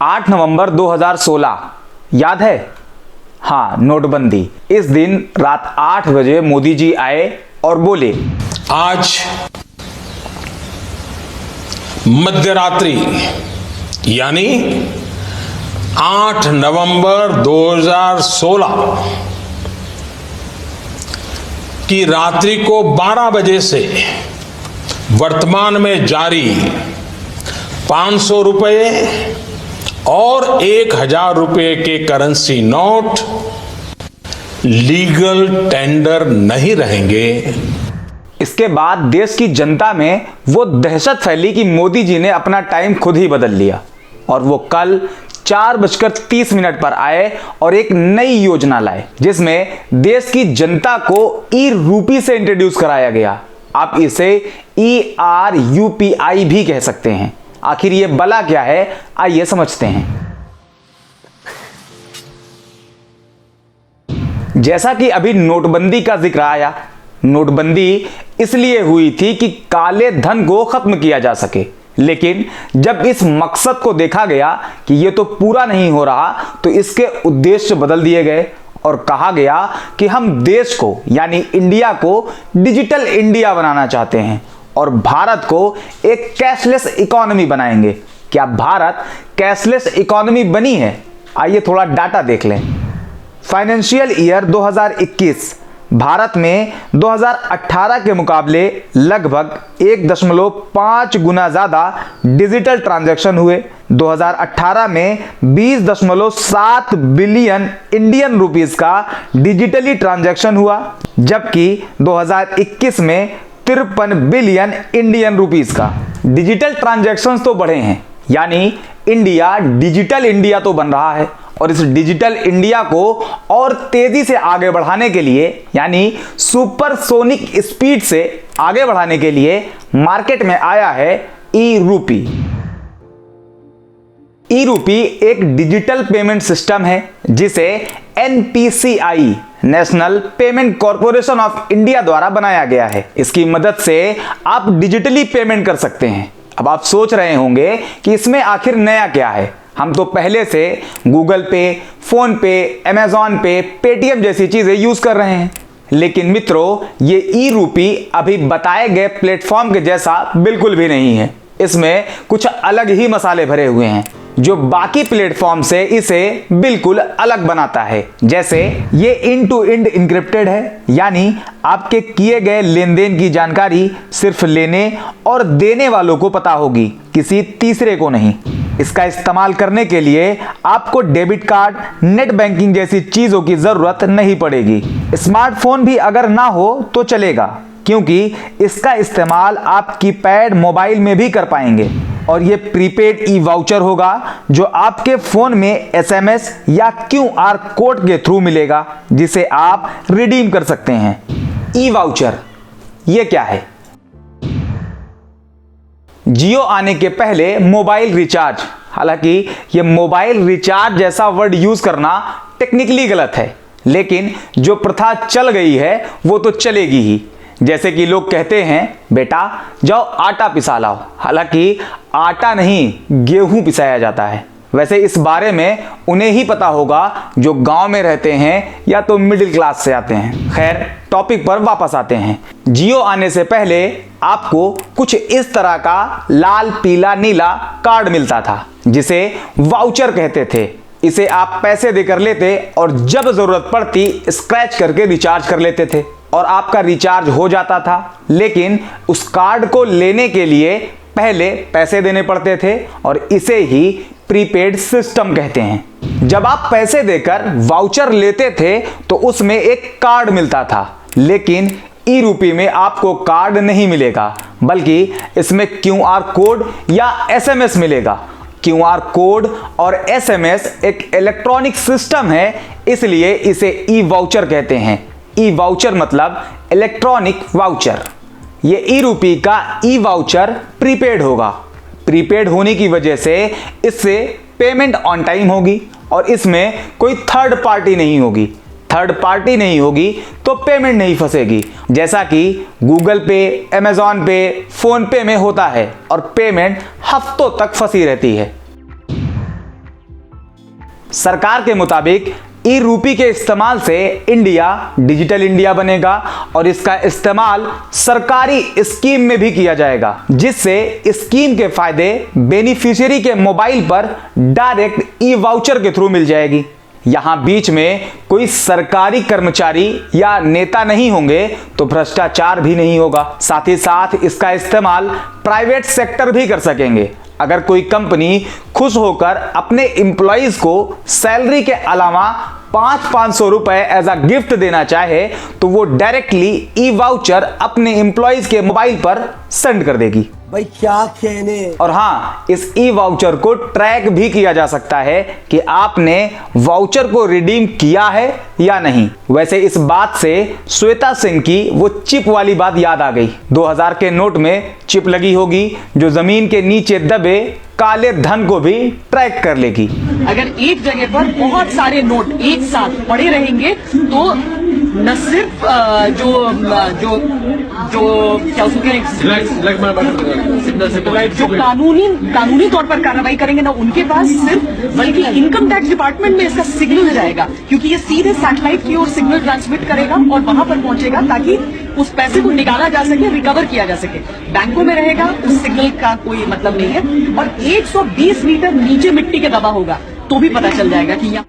8 नवंबर 2016 याद है? हाँ, नोटबंदी। इस दिन रात 8 बजे मोदी जी आए और बोले, आज मध्यरात्रि यानी 8 नवंबर 2016 की रात्रि को 12 बजे से वर्तमान में जारी 500 रुपये और 1000 रुपये के करेंसी नोट लीगल टेंडर नहीं रहेंगे। इसके बाद देश की जनता में वो दहशत फैली कि मोदी जी ने अपना टाइम खुद ही बदल लिया और वो कल 4:30 पर आए और एक नई योजना लाए जिसमें देश की जनता को ई रूपी से इंट्रोड्यूस कराया गया। आप इसे ERUPI भी कह सकते हैं। आखिर ये बला क्या है, आइए समझते हैं। जैसा कि अभी नोटबंदी का जिक्र आया, नोटबंदी इसलिए हुई थी कि काले धन को खत्म किया जा सके, लेकिन जब इस मकसद को देखा गया कि यह तो पूरा नहीं हो रहा तो इसके उद्देश्य बदल दिए गए और कहा गया कि हम देश को यानी इंडिया को डिजिटल इंडिया बनाना चाहते हैं और भारत को एक कैशलेस इकोनॉमी बनाएंगे। क्या भारत कैशलेस इकोनॉमी बनी है? आइए थोड़ा डाटा देख लें। फाइनेंशियल ईयर 2021 भारत में 2018 के मुकाबले लगभग 1.5 गुना ज़्यादा डिजिटल ट्रांजैक्शन हुए। 2018 में 20.7 बिलियन इंडियन रुपीस का डिजिटली ट्रांजैक्शन हुआ, जबकि 2021 में 53 बिलियन इंडियन रुपीस का। डिजिटल ट्रांजैक्शंस तो बढ़े हैं, यानी इंडिया डिजिटल इंडिया तो बन रहा है और इस डिजिटल इंडिया को और तेजी से आगे बढ़ाने के लिए यानी सुपरसोनिक स्पीड से आगे बढ़ाने के लिए मार्केट में आया है ई-रूपी। ई-रूपी एक डिजिटल पेमेंट सिस्टम है जिसे NPCI national payment corporation of India द्वारा बनाया गया है। इसकी मदद से आप डिजिटली पेमेंट कर सकते हैं। अब आप सोच रहे होंगे कि इसमें आखिर नया क्या है। हम तो पहले से गूगल पे, फोन पे, अमेजॉन पे, पेटीएम जैसी चीजें यूज कर रहे हैं, लेकिन मित्रों ये ई-रूपी अभी बताए गए प्लेटफॉर्म के जैसा बिल्कुल भी नहीं है। इसमें कुछ अलग ही मसाले भरे हुए हैं जो बाकी प्लेटफॉर्म से इसे बिल्कुल अलग बनाता है। जैसे ये इंड टू इंड इंक्रिप्टेड है, यानी आपके किए गए लेन देन की जानकारी सिर्फ लेने और देने वालों को पता होगी, किसी तीसरे को नहीं। इसका इस्तेमाल करने के लिए आपको डेबिट कार्ड, नेट बैंकिंग जैसी चीजों की जरूरत नहीं पड़ेगी। स्मार्टफोन भी अगर ना हो तो चलेगा, क्योंकि इसका इस्तेमाल आप कीपैड मोबाइल में भी कर पाएंगे और ये प्रीपेड ई वाउचर होगा जो आपके फोन में SMS या QR कोड के थ्रू मिलेगा जिसे आप रिडीम कर सकते हैं। ई वाउचर ये क्या है? जियो आने के पहले मोबाइल रिचार्ज, हालांकि ये मोबाइल रिचार्ज जैसा वर्ड यूज करना टेक्निकली गलत है, लेकिन जो प्रथा चल गई है वो तो चलेगी ही। जैसे कि लोग कहते हैं, बेटा जाओ आटा पिसा लाओ, हालांकि आटा नहीं गेहूं पिसाया जाता है। वैसे इस बारे में उन्हें ही पता होगा जो गांव में रहते हैं या तो मिडिल क्लास से आते हैं। खैर, टॉपिक पर वापस आते हैं। जियो आने से पहले आपको कुछ इस तरह का लाल, पीला, नीला कार्ड मिलता था जिसे वाउचर कहते थे। इसे आप पैसे देकर लेते और जब जरूरत पड़ती स्क्रैच करके रिचार्ज कर लेते थे और आपका रिचार्ज हो जाता था। लेकिन उस कार्ड को लेने के लिए पहले पैसे देने पड़ते थे और इसे ही प्रीपेड सिस्टम कहते हैं। जब आप पैसे देकर वाउचर लेते थे तो उसमें एक कार्ड मिलता था, लेकिन ई-रूपी में आपको कार्ड नहीं मिलेगा, बल्कि इसमें QR कोड या SMS मिलेगा। QR कोड और SMS एक इलेक्ट्रॉनिक सिस्टम है, इसलिए इसे ई वाउचर कहते हैं। ई वाउचर मतलब इलेक्ट्रॉनिक वाउचर। ये ई-रूपी का ई वाउचर प्रीपेड होगा। प्रीपेड होने की वजह से इससे पेमेंट ऑन टाइम होगी और इसमें कोई थर्ड पार्टी नहीं होगी। थर्ड पार्टी नहीं होगी तो पेमेंट नहीं फंसेगी, जैसा कि गूगल पे, अमेजॉन पे, फोन पे में होता है और पेमेंट हफ्तों तक फंसी रहती है। सरकार के मुताबिक ई रूपी के इस्तेमाल से इंडिया डिजिटल इंडिया बनेगा और इसका इस्तेमाल सरकारी स्कीम में भी किया जाएगा, जिससे स्कीम के फायदे बेनिफिशियरी के मोबाइल पर डायरेक्ट ई वाउचर के थ्रू मिल जाएगी। यहां बीच में कोई सरकारी कर्मचारी या नेता नहीं होंगे तो भ्रष्टाचार भी नहीं होगा। साथ ही साथ इसका इस्तेमाल प्राइवेट सेक्टर भी कर सकेंगे। अगर कोई कंपनी खुश होकर अपने एम्प्लॉइज को सैलरी के अलावा 500 रुपए एज अ गिफ्ट देना चाहे तो वो डायरेक्टली ई वाउचर अपने एम्प्लॉइज के मोबाइल पर सेंड कर देगी। भाई क्या कहने। और हाँ, इस ई वाउचर को ट्रैक भी किया जा सकता है कि आपने वाउचर को रिडीम किया है या नहीं। वैसे इस बात से श्वेता सिंह की वो चिप वाली बात याद आ गई। 2000 के नोट में चिप लगी होगी जो जमीन के नीचे दबे काले धन को भी ट्रैक कर लेगी। अगर एक जगह पर बहुत सारे नोट एक साथ पड़े रहेंगे तो न सिर्फ जो कानूनी तौर पर कार्रवाई करेंगे ना उनके पास सिर्फ, बल्कि इनकम टैक्स डिपार्टमेंट में इसका सिग्नल जाएगा, क्योंकि ये सीधे सैटेलाइट की ओर सिग्नल ट्रांसमिट करेगा और वहां पर पहुंचेगा ताकि उस पैसे को निकाला जा सके, रिकवर किया जा सके। बैंकों में रहेगा, उस सिग्नल का कोई मतलब नहीं है। और 120 मीटर नीचे मिट्टी के दबा होगा तो भी पता चल जाएगा कि यहाँ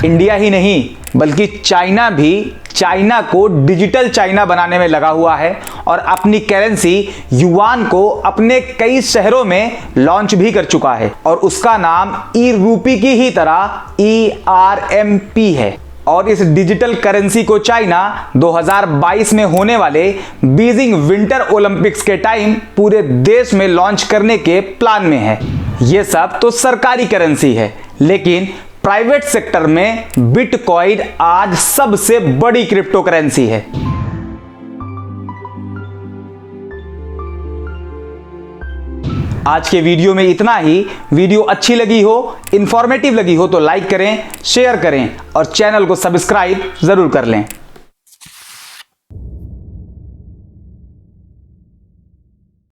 इंडिया ही नहीं बल्कि चाइना भी चाइना को डिजिटल चाइना बनाने में लगा हुआ है और अपनी करेंसी युआन को अपने कई शहरों में लॉन्च भी कर चुका है और उसका नाम ई रूपी की ही तरह ERMP है। और इस डिजिटल करेंसी को चाइना 2022 में होने वाले बीजिंग विंटर ओलंपिक्स के टाइम पूरे देश में लॉन्च करने के प्लान में है। यह सब तो सरकारी करेंसी है, लेकिन प्राइवेट सेक्टर में बिटकॉइन आज सबसे बड़ी क्रिप्टो करेंसी है। आज के वीडियो में इतना ही। वीडियो अच्छी लगी हो, इंफॉर्मेटिव लगी हो तो लाइक करें, शेयर करें और चैनल को सब्सक्राइब जरूर कर लें।